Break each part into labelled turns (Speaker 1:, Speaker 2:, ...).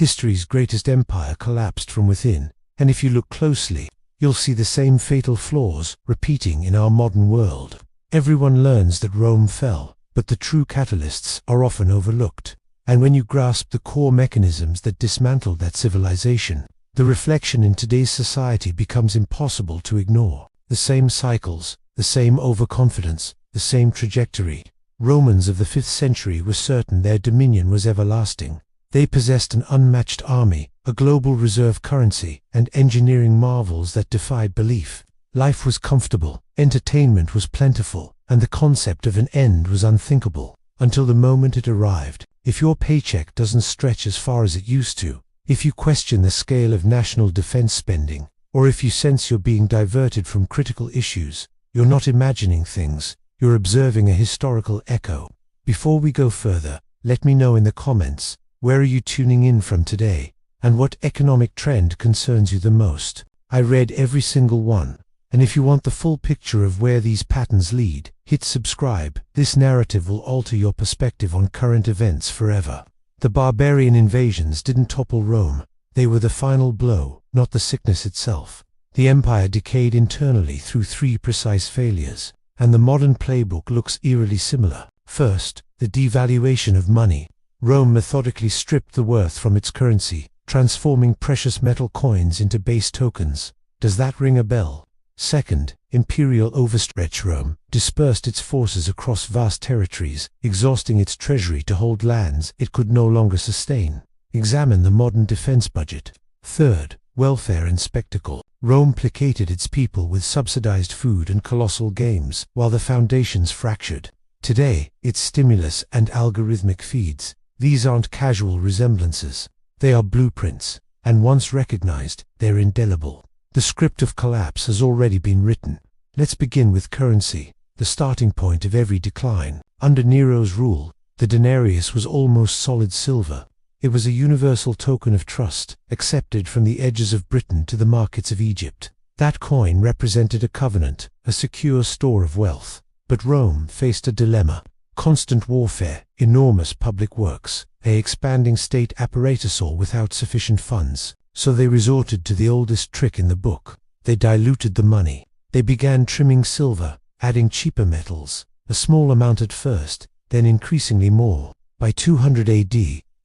Speaker 1: History's greatest empire collapsed from within, and if you look closely, you'll see the same fatal flaws repeating in our modern world. Everyone learns that Rome fell, but the true catalysts are often overlooked. And when you grasp the core mechanisms that dismantled that civilization, the reflection in today's society becomes impossible to ignore. The same cycles, the same overconfidence, the same trajectory. Romans of the 5th century were certain their dominion was everlasting. They possessed an unmatched army, a global reserve currency, and engineering marvels that defied belief. Life was comfortable, entertainment was plentiful, and the concept of an end was unthinkable, until the moment it arrived. If your paycheck doesn't stretch as far as it used to, if you question the scale of national defense spending, or if you sense you're being diverted from critical issues, you're not imagining things, you're observing a historical echo. Before we go further, let me know in the comments, where are you tuning in from today, and what economic trend concerns you the most? I read every single one, and if you want the full picture of where these patterns lead, hit subscribe. This narrative will alter your perspective on current events forever. The barbarian invasions didn't topple Rome. They were the final blow, not the sickness itself. The empire decayed internally through 3 precise failures, and the modern playbook looks eerily similar. First, the devaluation of money. Rome methodically stripped the worth from its currency, transforming precious metal coins into base tokens. Does that ring a bell? Second, imperial overstretch. Rome dispersed its forces across vast territories, exhausting its treasury to hold lands it could no longer sustain. Examine the modern defense budget. Third, welfare and spectacle. Rome placated its people with subsidized food and colossal games, while the foundations fractured. Today, it's stimulus and algorithmic feeds. These aren't casual resemblances. They are blueprints, and once recognized, they're indelible. The script of collapse has already been written. Let's begin with currency, the starting point of every decline. Under Nero's rule, the denarius was almost solid silver. It was a universal token of trust, accepted from the edges of Britain to the markets of Egypt. That coin represented a covenant, a secure store of wealth. But Rome faced a dilemma. Constant warfare, enormous public works, an expanding state apparatus, all without sufficient funds. So they resorted to the oldest trick in the book. They diluted the money. They began trimming silver, adding cheaper metals, a small amount at first, then increasingly more. By 200 AD,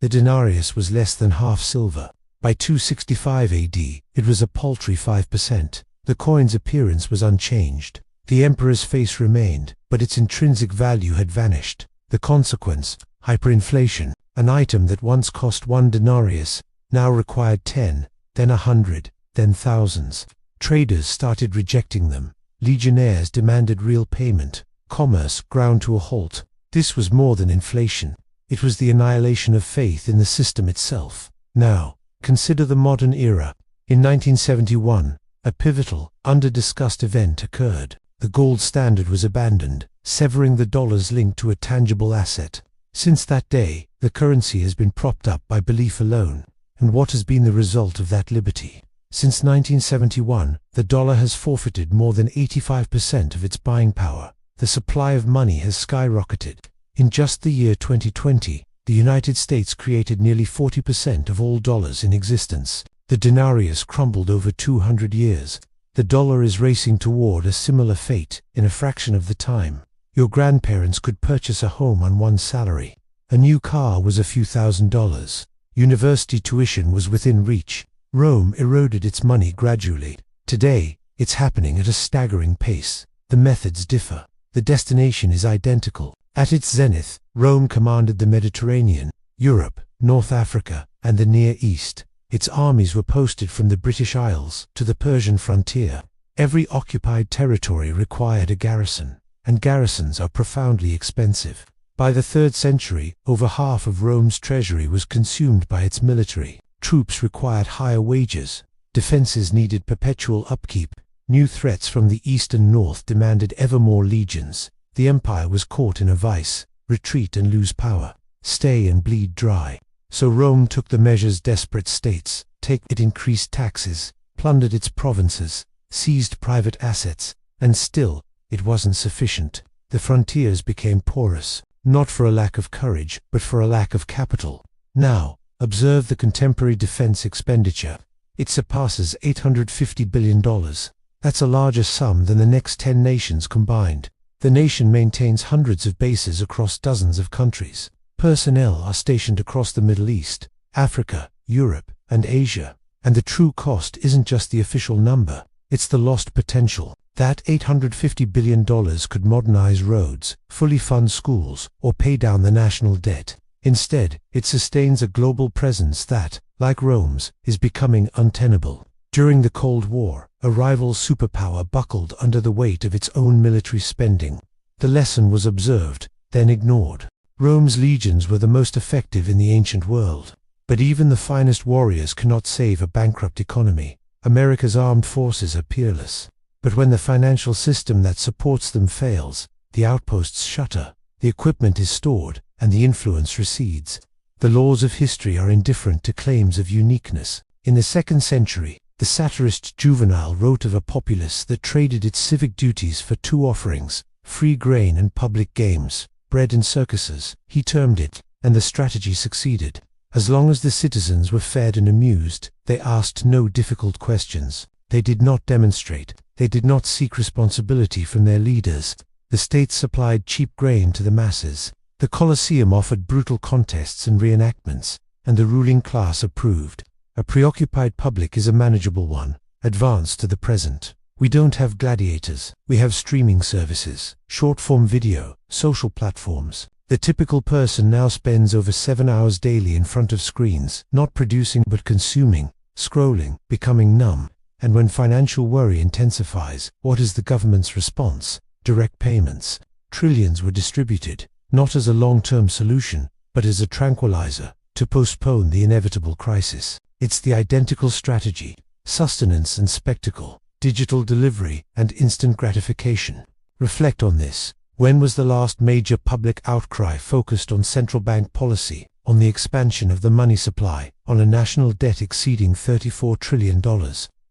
Speaker 1: the denarius was less than half silver. By 265 AD, it was a paltry 5%. The coin's appearance was unchanged. The emperor's face remained, but its intrinsic value had vanished. The consequence, hyperinflation. An item that once cost 1 denarius now required 10, then 100, then thousands. Traders started rejecting them. Legionnaires demanded real payment. Commerce ground to a halt. This was more than inflation. It was the annihilation of faith in the system itself. Now, consider the modern era. In 1971, a pivotal, under-discussed event occurred. The gold standard was abandoned, severing the dollar's link to a tangible asset. Since that day, the currency has been propped up by belief alone. And what has been the result of that liberty? Since 1971, the dollar has forfeited more than 85% of its buying power. The supply of money has skyrocketed. In just the year 2020, the United States created nearly 40% of all dollars in existence. The denarius crumbled over 200 years. The dollar is racing toward a similar fate in a fraction of the time. Your grandparents could purchase a home on one salary. A new car was a few $1,000s. University tuition was within reach. Rome eroded its money gradually. Today, it's happening at a staggering pace. The methods differ. The destination is identical. At its zenith, Rome commanded the Mediterranean, Europe, North Africa, and the Near East. Its armies were posted from the British Isles to the Persian frontier. Every occupied territory required a garrison, and garrisons are profoundly expensive. By the 3rd century, over half of Rome's treasury was consumed by its military. Troops required higher wages. Defenses needed perpetual upkeep. New threats from the east and north demanded ever more legions. The empire was caught in a vice: retreat and lose power, stay and bleed dry. So Rome took the measures desperate states take. It increased taxes, plundered its provinces, seized private assets, and still, it wasn't sufficient. The frontiers became porous. Not for a lack of courage, but for a lack of capital. Now, Observe the contemporary defense expenditure. It surpasses $850 billion. That's a larger sum than the next 10 nations combined. The nation maintains hundreds of bases across dozens of countries. Personnel are stationed across the Middle East, Africa, Europe, and Asia. And the true cost isn't just the official number, it's the lost potential. That $850 billion could modernize roads, fully fund schools, or pay down the national debt. Instead, it sustains a global presence that, like Rome's, is becoming untenable. During the Cold War, a rival superpower buckled under the weight of its own military spending. The lesson was observed, then ignored. Rome's legions were the most effective in the ancient world. But even the finest warriors cannot save a bankrupt economy. America's armed forces are peerless. But when the financial system that supports them fails, the outposts shutter, the equipment is stored, and the influence recedes. The laws of history are indifferent to claims of uniqueness. In the 2nd century, the satirist Juvenal wrote of a populace that traded its civic duties for two offerings, free grain and public games, bread and circuses, he termed it, and the strategy succeeded. As long as the citizens were fed and amused, they asked no difficult questions. They did not demonstrate. They did not seek responsibility from their leaders. The state supplied cheap grain to the masses. The Colosseum offered brutal contests and reenactments, and the ruling class approved. A preoccupied public is a manageable one. Advance to the present. We don't have gladiators. We have streaming services, short-form video, social platforms. The typical person now spends over 7 hours daily in front of screens, not producing but consuming, scrolling, becoming numb. And when financial worry intensifies, what is the government's response? Direct payments. Trillions were distributed, not as a long-term solution, but as a tranquilizer, to postpone the inevitable crisis. It's the identical strategy: sustenance and spectacle, digital delivery and instant gratification. Reflect on this. When was the last major public outcry focused on central bank policy, on the expansion of the money supply, on a national debt exceeding $34 trillion?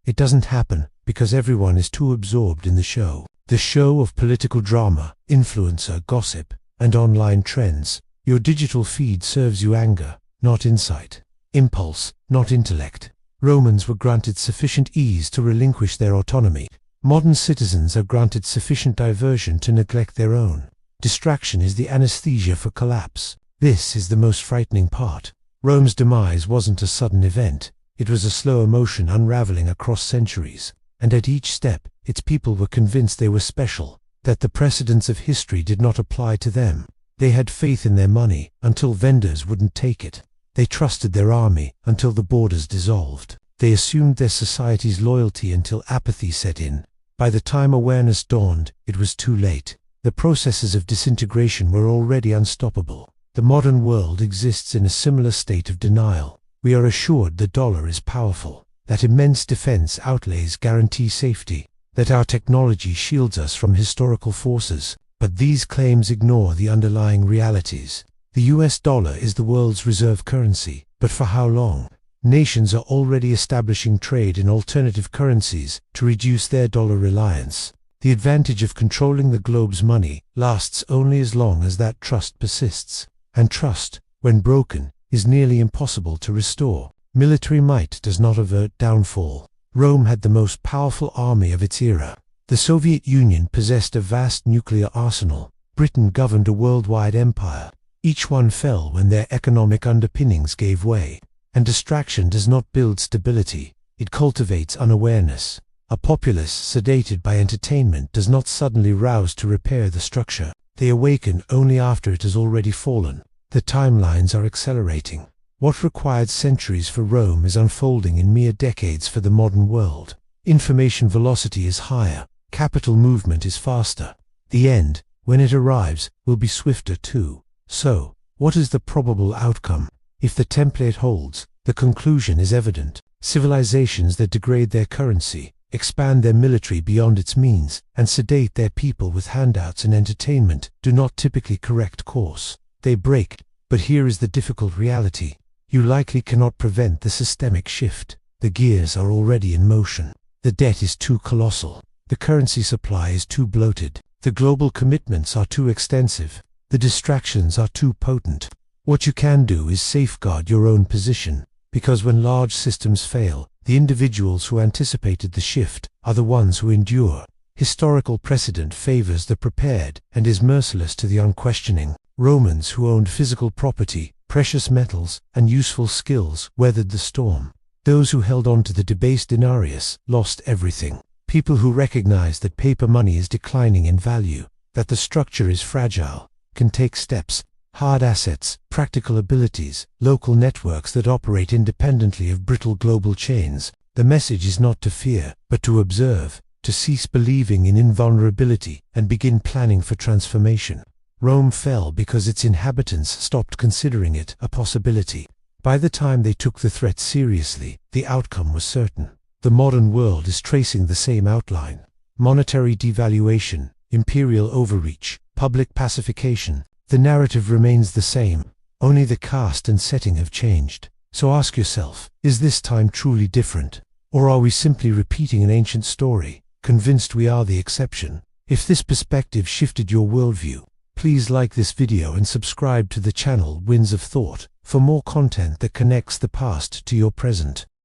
Speaker 1: It doesn't happen because everyone is too absorbed in the show of political drama, influencer gossip, and online trends. Your digital feed serves you anger, not insight, impulse, not intellect. Romans were granted sufficient ease to relinquish their autonomy. Modern citizens are granted sufficient diversion to neglect their own. Distraction is the anesthesia for collapse. This is the most frightening part. Rome's demise wasn't a sudden event. It was a slow emotion unraveling across centuries. And at each step, its people were convinced they were special, that the precedents of history did not apply to them. They had faith in their money until vendors wouldn't take it. They trusted their army until the borders dissolved. They assumed their society's loyalty until apathy set in. By the time awareness dawned, it was too late. The processes of disintegration were already unstoppable. The modern world exists in a similar state of denial. We are assured the dollar is powerful, that immense defense outlays guarantee safety, that our technology shields us from historical forces. But these claims ignore the underlying realities. The US dollar is the world's reserve currency, but for how long? Nations are already establishing trade in alternative currencies to reduce their dollar reliance. The advantage of controlling the globe's money lasts only as long as that trust persists. And trust, when broken, is nearly impossible to restore. Military might does not avert downfall. Rome had the most powerful army of its era. The Soviet Union possessed a vast nuclear arsenal. Britain governed a worldwide empire. Each one fell when their economic underpinnings gave way. And distraction does not build stability, it cultivates unawareness. A populace sedated by entertainment does not suddenly rouse to repair the structure. They awaken only after it has already fallen. The timelines are accelerating. What required centuries for Rome is unfolding in mere decades for the modern world. Information velocity is higher, capital movement is faster. The end, when it arrives, will be swifter too. So, what is the probable outcome? If the template holds, the conclusion is evident. Civilizations that degrade their currency, expand their military beyond its means, and sedate their people with handouts and entertainment do not typically correct course. They break. But here is the difficult reality. You likely cannot prevent the systemic shift. The gears are already in motion. The debt is too colossal. The currency supply is too bloated. The global commitments are too extensive. The distractions are too potent. What you can do is safeguard your own position, because when large systems fail, the individuals who anticipated the shift are the ones who endure. Historical precedent favors the prepared and is merciless to the unquestioning. Romans who owned physical property, precious metals, and useful skills weathered the storm. Those who held on to the debased denarius lost everything. People who recognize that paper money is declining in value, that the structure is fragile, can take steps. Hard assets, practical abilities, local networks that operate independently of brittle global chains. The message is not to fear, but to observe, to cease believing in invulnerability and begin planning for transformation. Rome fell because its inhabitants stopped considering it a possibility. By the time they took the threat seriously, the outcome was certain. The modern world is tracing the same outline. Monetary devaluation, imperial overreach, public pacification. The narrative remains the same, only the cast and setting have changed. So ask yourself, is this time truly different? Or are we simply repeating an ancient story, convinced we are the exception? If this perspective shifted your worldview, please like this video and subscribe to the channel Winds of Thought for more content that connects the past to your present.